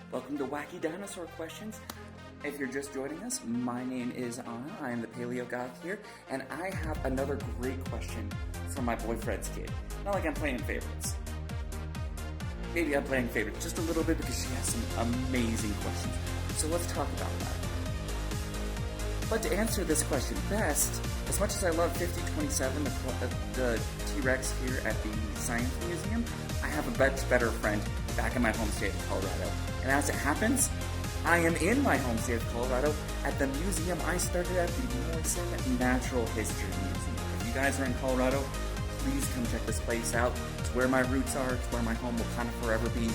Welcome to Wacky Dinosaur Questions. If you're just joining us, my name is Anna. I am the Paleo Goth here, and I have another great question from my boyfriend's kid. Not like I'm playing favorites. Maybe I'm playing favorites just a little bit because she has some amazing questions. So let's talk about that. But to answer this question best, as much as I love 5027, the T-Rex here at the Science Museum, I have a much better friend back in my home state of Colorado. And as it happens, I am in my home state of Colorado at the museum I started at, the Morrison Natural History Museum. If you guys are in Colorado, please come check this place out. It's where my roots are. It's where my home will kind of forever be.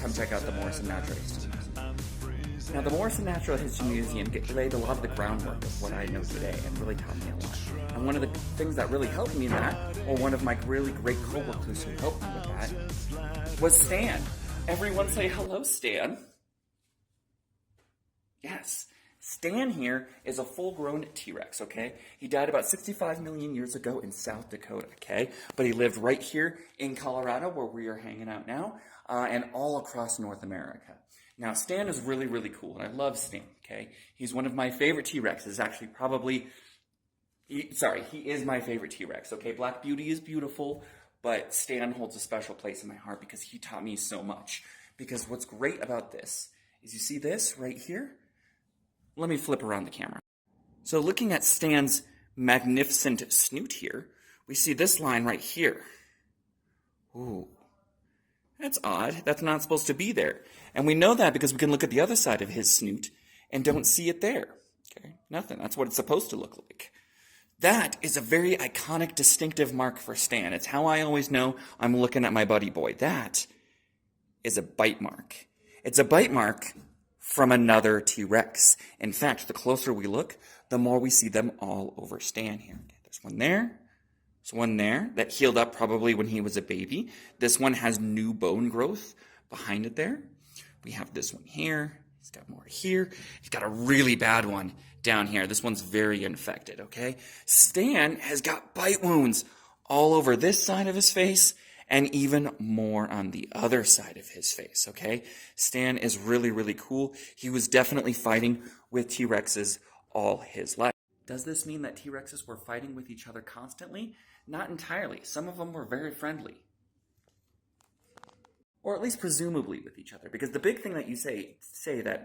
Come check out the Morrison Natural History Museum. Now, the Morrison Natural History Museum laid a lot of the groundwork of what I know today and really taught me a lot. And one of the things that really helped me in that, or one of my really great coworkers who helped me with that, was Stan. Everyone say hello, Stan. Yes, Stan here is a full-grown T-Rex, okay? He died about 65 million years ago in South Dakota, okay? But he lived right here in Colorado, where we are hanging out now, and all across North America. Now, Stan is really, really cool, and I love Stan, okay? He's one of my favorite T-Rexes, actually he is my favorite T-Rex, okay? Black Beauty is beautiful, but Stan holds a special place in my heart because he taught me so much. Because what's great about this is, you see this right here? Let me flip around the camera. So looking at Stan's magnificent snoot here, we see this line right here. Ooh. That's odd. That's not supposed to be there. And we know that because we can look at the other side of his snoot and don't see it there. Okay? Nothing. That's what it's supposed to look like. That is a very iconic, distinctive mark for Stan. It's how I always know I'm looking at my buddy boy. That is a bite mark. It's a bite mark from another T-Rex. In fact, the closer we look, the more we see them all over Stan here. There's one there. There's one there that healed up probably when he was a baby. This one has new bone growth behind it there. We have this one here. He's got more here. He's got a really bad one down here. This one's very infected, okay? Stan has got bite wounds all over this side of his face and even more on the other side of his face, okay? Stan is really, really cool. He was definitely fighting with T-Rexes all his life. Does this mean that T-Rexes were fighting with each other constantly? Not entirely. Some of them were very friendly. Or at least presumably with each other. Because the big thing that you say that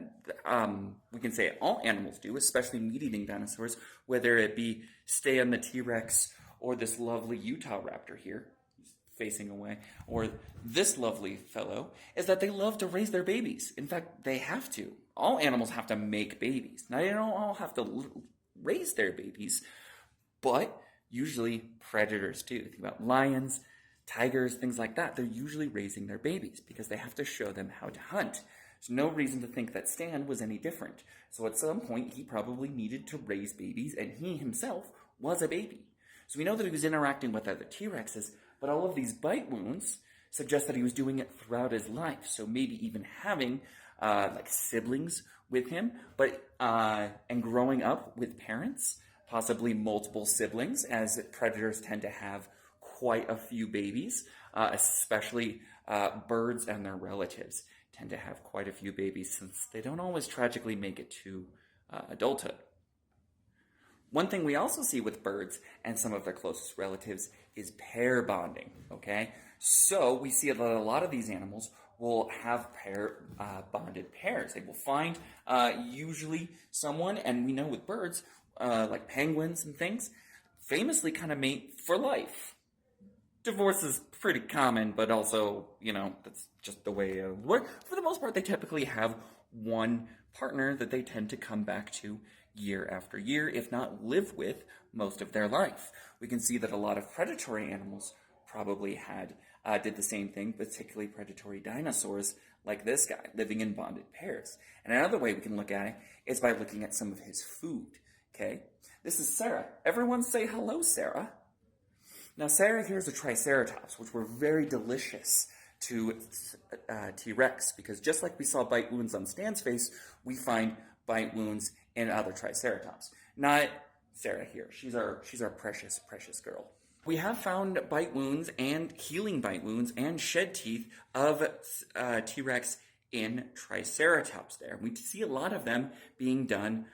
we can say all animals do, especially meat-eating dinosaurs, whether it be Stan the T-Rex or this lovely Utah raptor here, facing away, or this lovely fellow, is that they love to raise their babies. In fact, they have to. All animals have to make babies. Now, they don't all have to raise their babies, but usually predators do. Think about lions, tigers, things like that. They're usually raising their babies because they have to show them how to hunt. There's no reason to think that Stan was any different. So at some point, he probably needed to raise babies, and he himself was a baby. So we know that he was interacting with other T-Rexes, but all of these bite wounds suggest that he was doing it throughout his life. So maybe even having like siblings with him, but and growing up with parents, possibly multiple siblings, as predators tend to have quite a few babies, especially birds and their relatives tend to have quite a few babies since they don't always tragically make it to adulthood. One thing we also see with birds and some of their closest relatives is pair bonding, okay? So we see that a lot of these animals will have bonded pairs. They will find usually someone, and we know with birds, like penguins and things, famously kind of mate for life. Divorce is pretty common, but also, that's just the way it works. For the most part, they typically have one partner that they tend to come back to year after year, if not live with most of their life. We can see that a lot of predatory animals probably did the same thing, particularly predatory dinosaurs like this guy, living in bonded pairs. And another way we can look at it is by looking at some of his food, okay? This is Sarah. Everyone say hello, Sarah. Now, Sarah here is a Triceratops, which were very delicious to T-Rex, because just like we saw bite wounds on Stan's face, we find bite wounds in other Triceratops. Not Sarah here. She's our precious, precious girl. We have found bite wounds and healing bite wounds and shed teeth of T-Rex in Triceratops there. We see a lot of them being done,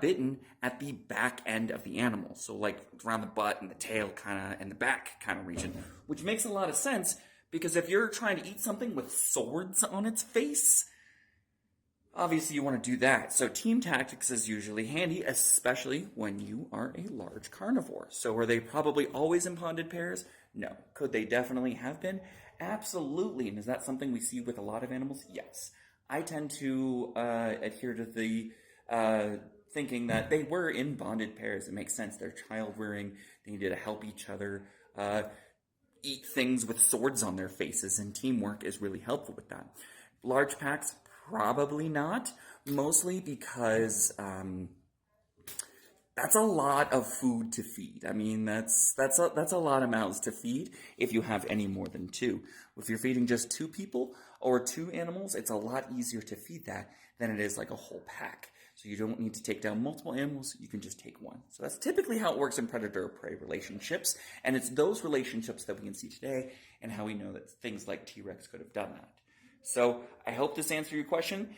bitten at the back end of the animal. So like around the butt and the tail kind of, and the back kind of region, which makes a lot of sense because if you're trying to eat something with swords on its face, obviously you want to do that. So team tactics is usually handy, especially when you are a large carnivore. So were they probably always in bonded pairs? No. Could they definitely have been? Absolutely. And is that something we see with a lot of animals? Yes. I tend to adhere to the thinking that they were in bonded pairs. It makes sense. They're child rearing. They needed to help each other eat things with swords on their faces, and teamwork is really helpful with that. Large packs, probably not. Mostly because that's a lot of food to feed. I mean, that's a lot of mouths to feed if you have any more than two. If you're feeding just two people or two animals, it's a lot easier to feed that than it is like a whole pack. So you don't need to take down multiple animals, you can just take one. So that's typically how it works in predator-prey relationships, and it's those relationships that we can see today and how we know that things like T-Rex could have done that. So I hope this answered your question.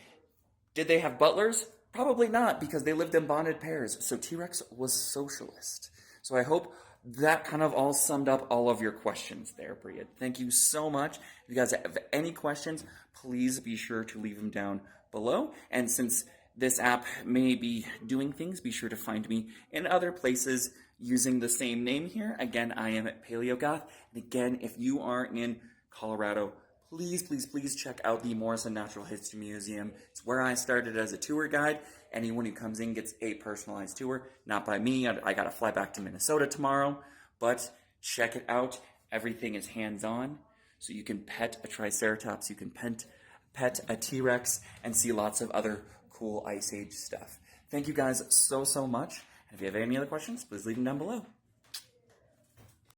Did they have butlers? Probably not, because they lived in bonded pairs. So T-Rex was socialist. So I hope that kind of all summed up all of your questions there, Bria. Thank you so much. If you guys have any questions, please be sure to leave them down below. And since this app may be doing things, be sure to find me in other places using the same name here. Again, I am at PaleoGoth. And again, if you are in Colorado, please, please, please check out the Morrison Natural History Museum. It's where I started as a tour guide. Anyone who comes in gets a personalized tour, not by me. I got to fly back to Minnesota tomorrow, but check it out. Everything is hands-on, so you can pet a Triceratops, you can pet a T-Rex, and see lots of other cool Ice Age stuff. Thank you guys so, so much. And if you have any other questions, please leave them down below.